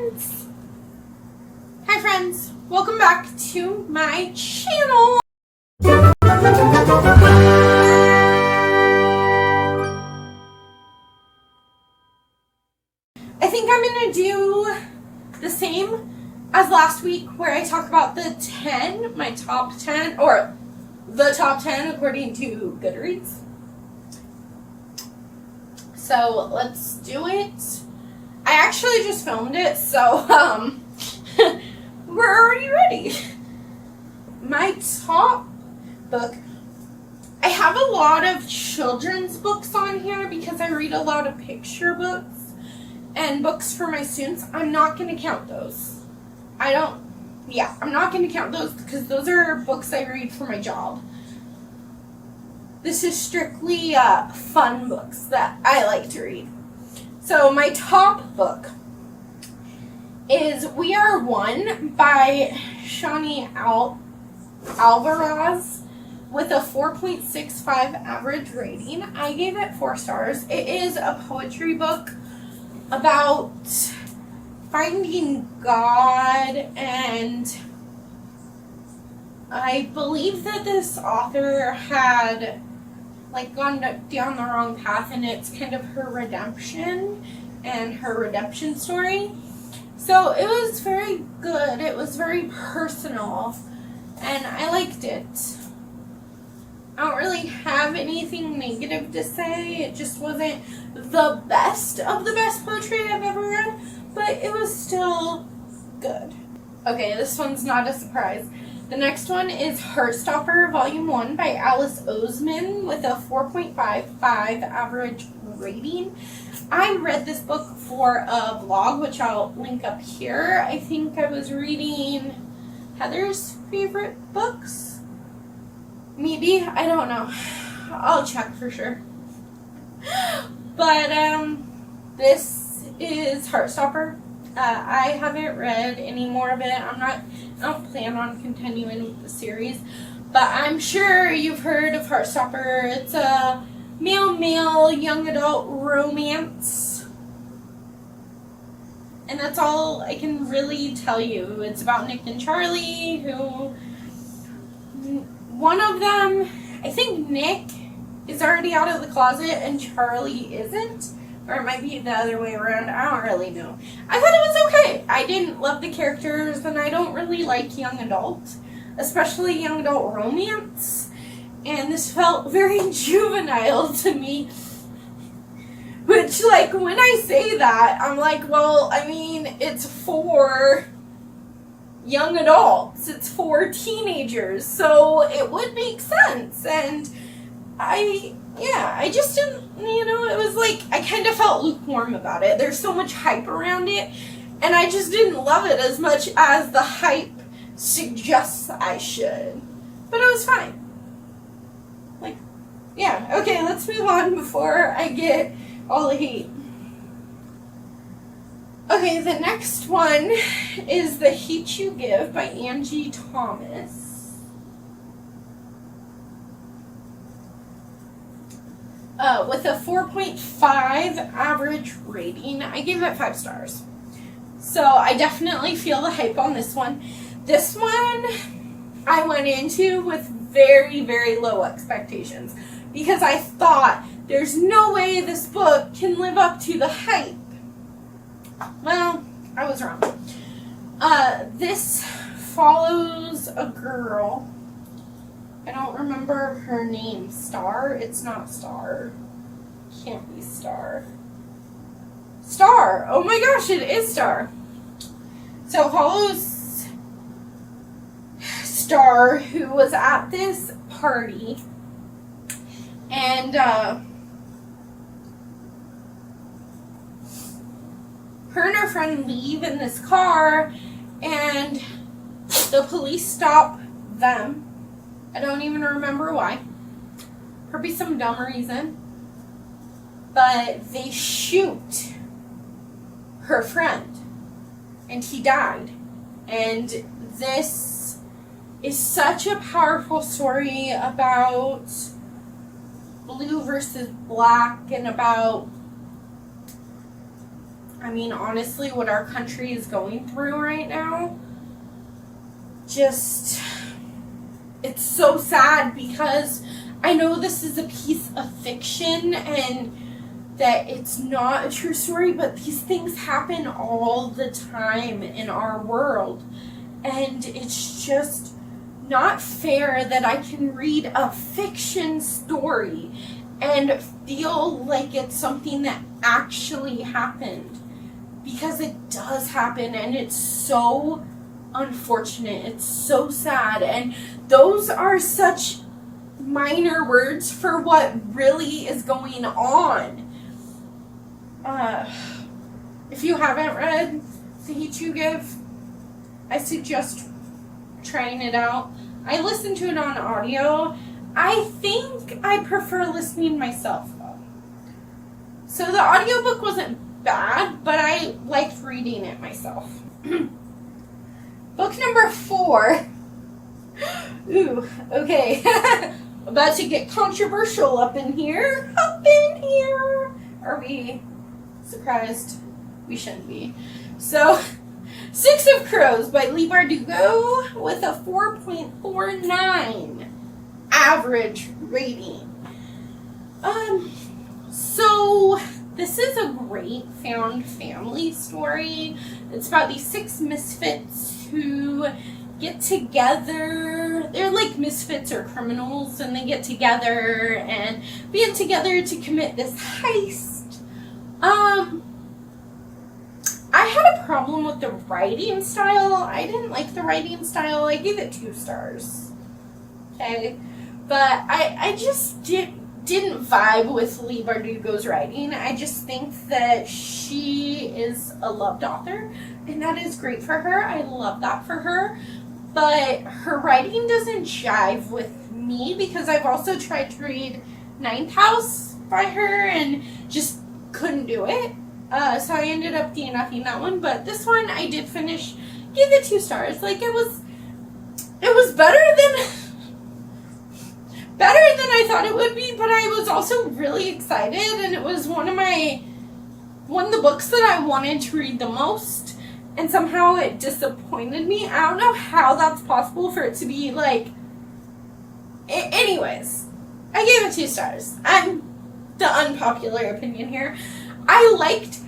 friends! Hi friends! Welcome back to my channel! I think I'm going to do the same as last week where I talk about my top 10, or the top 10 according to Goodreads. So let's do it. I actually just filmed it, so we're already ready. My top book, I have a lot of children's books on here because I read a lot of picture books and books for my students. I'm not going to count those. I'm not going to count those because those are books I read for my job. This is strictly fun books that I like to read. So my top book is We Are One by Shani Alvarez with a 4.65 average rating. I gave it 4 stars. It is a poetry book about finding God, and I believe that this author had gone down the wrong path, and it's kind of her redemption and her redemption story. So it was very good. It was very personal, and I liked it. I don't really have anything negative to say. It just wasn't the best of the best poetry I've ever read, but it was still good. Okay, this one's not a surprise. The next one is Heartstopper Volume 1 by Alice Oseman with a 4.55 average rating. I read this book for a vlog, which I'll link up here. I think I was reading Heather's favorite books. Maybe, I don't know. I'll check for sure. But this is Heartstopper. I haven't read any more of it. I don't plan on continuing with the series, but I'm sure you've heard of Heartstopper. It's a male young adult romance, and that's all I can really tell you. It's about Nick and Charlie, who one of them, I think Nick is already out of the closet and Charlie isn't. Or it might be the other way around. I don't really know. I thought it was okay. I didn't love the characters, and I don't really like young adult, especially young adult romance. And this felt very juvenile to me. Which, when I say that, I'm like, well, I mean, it's for young adults. It's for teenagers. So it would make sense. And I just didn't, it was I kind of felt lukewarm about it. There's so much hype around it, and I just didn't love it as much as the hype suggests I should. But it was fine. Okay, let's move on before I get all the hate. Okay, the next one is The Hate You Give by Angie Thomas. With a 4.5 average rating. I gave it 5 stars. So I definitely feel the hype on this one. This one I went into with very, very low expectations because I thought there's no way this book can live up to the hype. Well, I was wrong. This follows a girl. I don't remember her name. Star? It's not Star. Can't be Star. Star! Oh my gosh, it is Star. So follows Star, who was at this party, and her and her friend leave in this car, and the police stop them. I don't even remember why. Probably some dumb reason. But they shoot her friend, and he died. And this is such a powerful story about blue versus black, and about I mean, honestly, what our country is going through right now, just, it's so sad because I know this is a piece of fiction and that it's not a true story, but these things happen all the time in our world. And it's just not fair that I can read a fiction story and feel like it's something that actually happened. Because it does happen, and it's so unfortunate. It's so sad. And those are such minor words for what really is going on. If you haven't read The Heat You Give, I suggest trying it out. I listened to it on audio. I think I prefer listening myself, though. So the audiobook wasn't bad, but I liked reading it myself. Book number 4. Ooh, okay. About to get controversial up in here. Are we surprised? We shouldn't be. So, Six of Crows by Leigh Bardugo with a 4.49 average rating. So this is a great found family story. It's about these 6 misfits who get together. They're like misfits or criminals, and they get together and band together to commit this heist. I had a problem with the writing style. I didn't like the writing style. I gave it 2 stars. Okay? But I just didn't vibe with Leigh Bardugo's writing. I just think that she is a loved author, and that is great for her. I love that for her. But her writing doesn't jive with me because I've also tried to read Ninth House by her and just couldn't do it. So I ended up DNFing that one. But this one I did finish. Gave it 2 stars. Like, it was better than I thought it would be, but I was also really excited, and it was one of the books that I wanted to read the most, and somehow it disappointed me. I don't know how that's possible for it to be like. Anyways, I gave it 2 stars. I'm the unpopular opinion here. I liked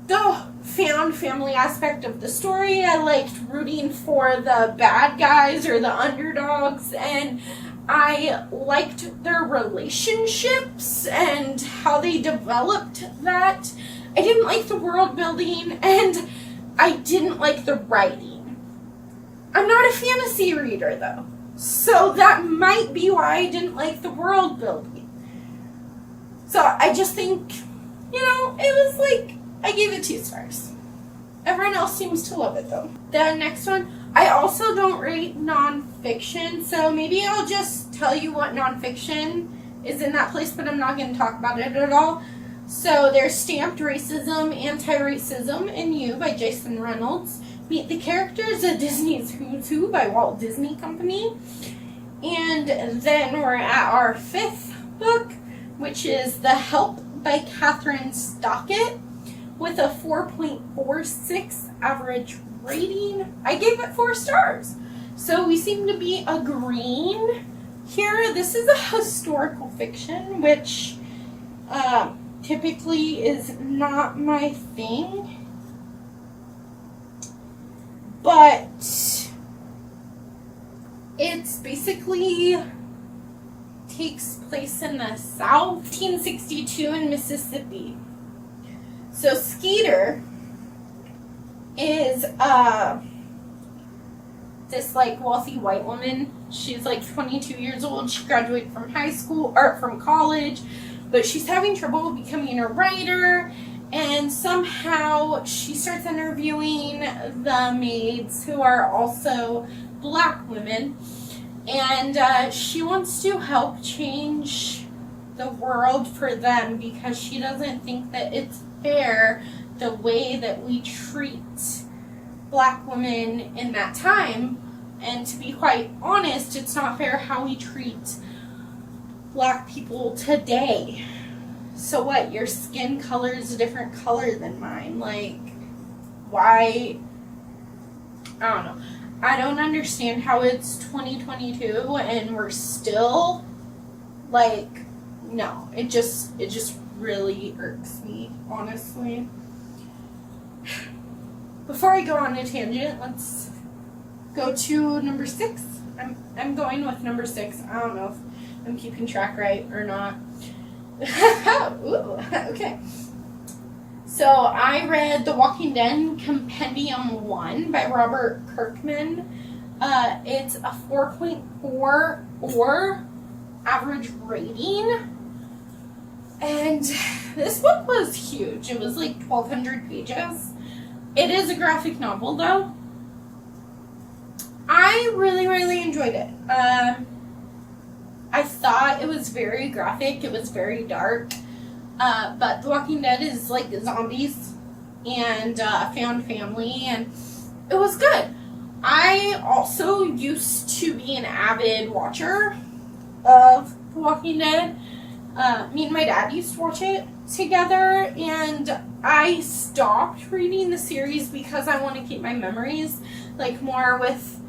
the found family aspect of the story. I liked rooting for the bad guys or the underdogs, and I liked their relationships and how they developed that. I didn't like the world building, and I didn't like the writing. I'm not a fantasy reader, though, so that might be why I didn't like the world building. So I just think, it was like, I gave it 2 stars. Everyone else seems to love it, though. The next one, I also don't rate nonfiction, so maybe I'll just tell you what nonfiction is in that place, but I'm not going to talk about it at all. So there's Stamped Racism, Anti-Racism, and You by Jason Reynolds. Meet the Characters of Disney's Who's Who by Walt Disney Company. And then we're at our 5th book, which is The Help by Catherine Stockett with a 4.46 average rating. I gave it 4 stars. So we seem to be agreeing here. This is a historical fiction, which typically is not my thing. But it's basically takes place in the South, 1862 in Mississippi. So Skeeter is this like wealthy white woman. She's like 22 years old. She graduated from from college, but she's having trouble becoming a writer, and somehow she starts interviewing the maids who are also black women, and she wants to help change the world for them because she doesn't think that it's fair the way that we treat black women in that time. And to be quite honest, it's not fair how we treat black people today. so what? Your skin color is a different color than mine. Like, why? I don't know. I don't understand how it's 2022 and we're still, like, no. It just really irks me, honestly. Before I go on a tangent, let's go to number 6. I'm going with number 6. I don't know if I'm keeping track right or not. Ooh, okay. So I read The Walking Dead Compendium 1 by Robert Kirkman. It's a 4.4 or average rating. And this book was huge. It was like 1,200 pages. It is a graphic novel, though. I really, really enjoyed it. I thought it was very graphic. It was very dark. But The Walking Dead is like zombies and found family, and it was good. I also used to be an avid watcher of The Walking Dead. Me and my dad used to watch it together, and I stopped reading the series because I want to keep my memories like more with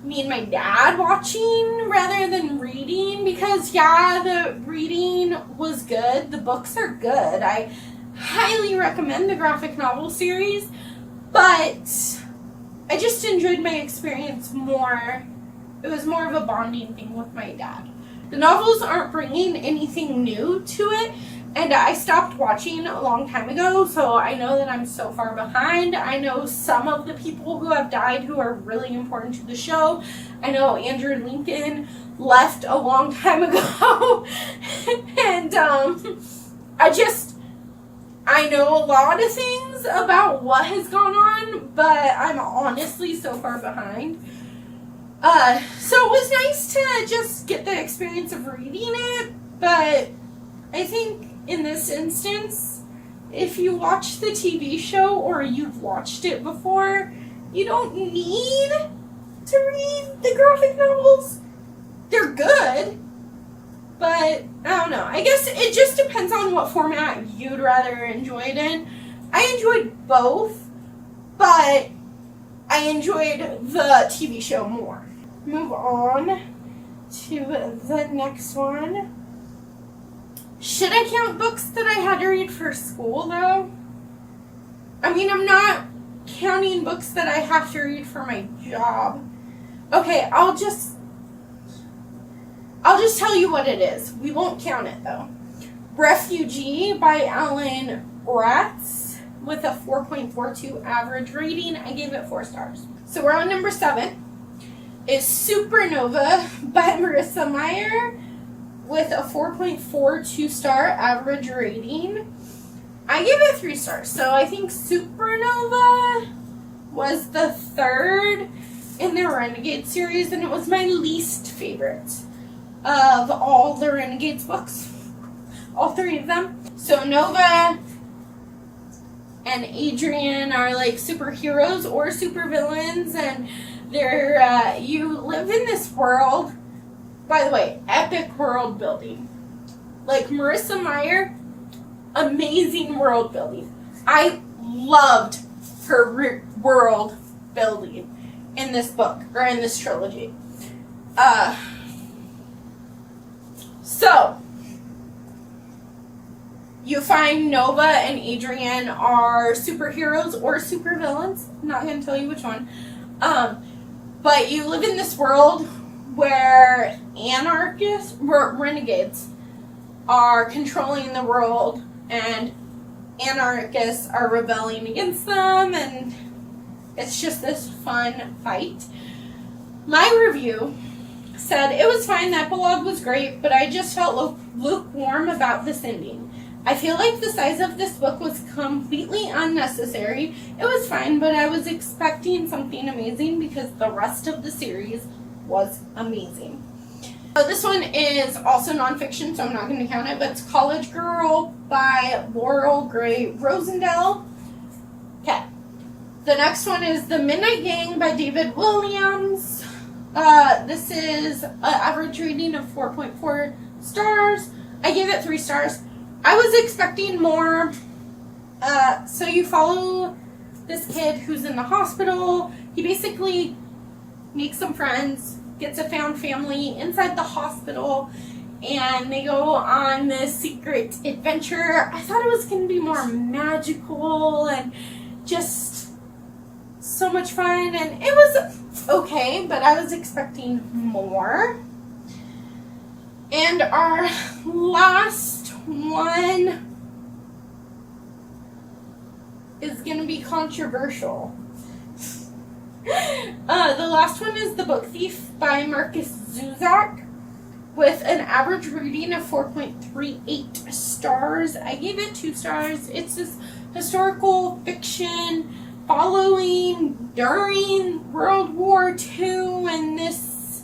me and my dad watching rather than reading, because yeah, the reading was good, the books are good, I highly recommend the graphic novel series, but I just enjoyed my experience more. It was more of a bonding thing with my dad. The novels aren't bringing anything new to it, and I stopped watching a long time ago, so I know that I'm so far behind. I know some of the people who have died who are really important to the show. I know Andrew Lincoln left a long time ago, and I know a lot of things about what has gone on, but I'm honestly so far behind. So it was nice to just get the experience of reading it, but I think in this instance, if you watch the TV show or you've watched it before, you don't need to read the graphic novels. They're good, but I don't know. I guess it just depends on what format you'd rather enjoy it in. I enjoyed both, but I enjoyed the TV show more. Move on to the next one. Should I count books that I had to read for school, though? I mean, I'm not counting books that I have to read for my job. Okay, I'll just tell you what it is. We won't count it, though. Refugee by Alan Bratz with a 4.42 average rating. I gave it 4 stars. So we're on number 7. Is Supernova by Marissa Meyer with a 4.42 star average rating. I gave it 3 stars. So I think Supernova was the 3rd in the Renegade series, and it was my least favorite of all the Renegades books. All 3 of them. So Nova and Adrian are like superheroes or supervillains, and they're you live in this world. By the way, epic world building. Like Marissa Meyer, amazing world building. I loved her world building in this book, or in this trilogy. So, you find Nova and Adrian are superheroes or supervillains. I'm not going to tell you which one. But you live in this world where renegades are controlling the world, and anarchists are rebelling against them, and it's just this fun fight. My review said it was fine, the epilogue was great, but I just felt lukewarm about this ending. I feel like the size of this book was completely unnecessary. It was fine, but I was expecting something amazing because the rest of the series was amazing. So this one is also nonfiction, so I'm not going to count it, but it's College Girl by Laurel Gray Rosendale. Okay. The next one is The Midnight Gang by David Williams. This is an average rating of 4.4 stars. I gave it 3 stars. I was expecting more. So you follow this kid who's in the hospital. He basically makes some friends, gets a found family inside the hospital, and they go on this secret adventure. I thought it was going to be more magical and just so much fun, and it was okay, but I was expecting more. And our last one is going to be controversial. The last one is The Book Thief by Marcus Zuzak, with an average rating of 4.38 stars. I gave it 2 stars. It's this historical fiction following during World War II, and this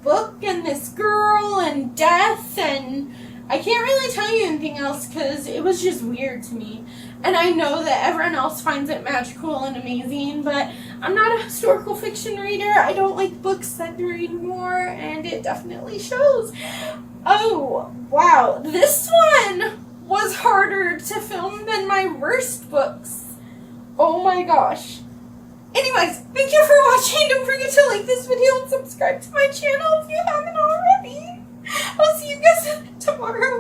book and this girl and death, and I can't really tell you anything else because it was just weird to me. And I know that everyone else finds it magical and amazing, but I'm not a historical fiction reader. I don't like books that read more, and it definitely shows. Oh, wow. This one was harder to film than my worst books. Oh my gosh. Anyways, thank you for watching. Don't forget to like this video and subscribe to my channel if you haven't already. I'll see you guys tomorrow.